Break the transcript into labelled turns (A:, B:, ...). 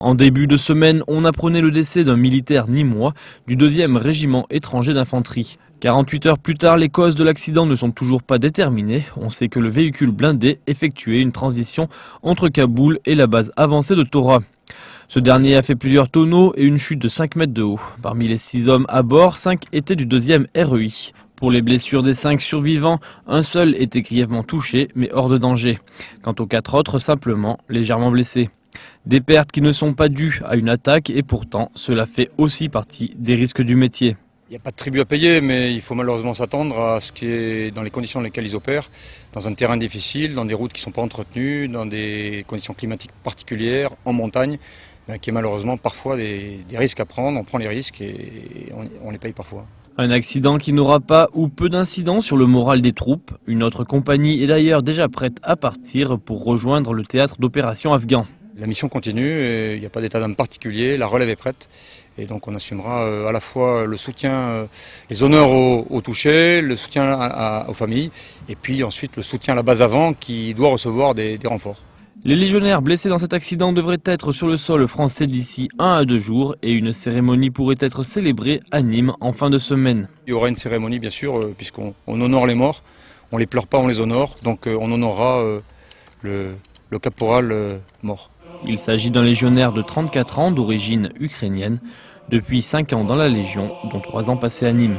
A: En début de semaine, on apprenait le décès d'un militaire nîmois du 2e régiment étranger d'infanterie. 48 heures plus tard, les causes de l'accident ne sont toujours pas déterminées. On sait que le véhicule blindé effectuait une transition entre Kaboul et la base avancée de Tora. Ce dernier a fait plusieurs tonneaux et une chute de 5 mètres de haut. Parmi les 6 hommes à bord, 5 étaient du 2e REI. Pour les blessures des 5 survivants, un seul était grièvement touché, mais hors de danger. Quant aux 4 autres, simplement légèrement blessés. Des pertes qui ne sont pas dues à une attaque et pourtant cela fait aussi partie des risques du métier.
B: Il n'y a pas de tribut à payer, mais il faut malheureusement s'attendre à ce qui est dans les conditions dans lesquelles ils opèrent, dans un terrain difficile, dans des routes qui ne sont pas entretenues, dans des conditions climatiques particulières, en montagne, qui est malheureusement parfois des risques à prendre. On prend les risques et on les paye parfois.
A: Un accident qui n'aura pas ou peu d'incidents sur le moral des troupes. Une autre compagnie est d'ailleurs déjà prête à partir pour rejoindre le théâtre d'opération afghan.
B: La mission continue, il n'y a pas d'état d'âme particulier, la relève est prête. Et donc on assumera à la fois le soutien, les honneurs aux touchés, le soutien aux familles, et puis ensuite le soutien à la base avant qui doit recevoir des renforts.
A: Les légionnaires blessés dans cet accident devraient être sur le sol français d'ici 1 à 2 jours et une cérémonie pourrait être célébrée à Nîmes en fin de semaine.
B: Il y aura une cérémonie bien sûr, puisqu'on honore les morts, on les pleure pas, on les honore, donc on honorera le caporal mort.
A: Il s'agit d'un légionnaire de 34 ans d'origine ukrainienne, depuis 5 ans dans la Légion, dont 3 ans passés à Nîmes.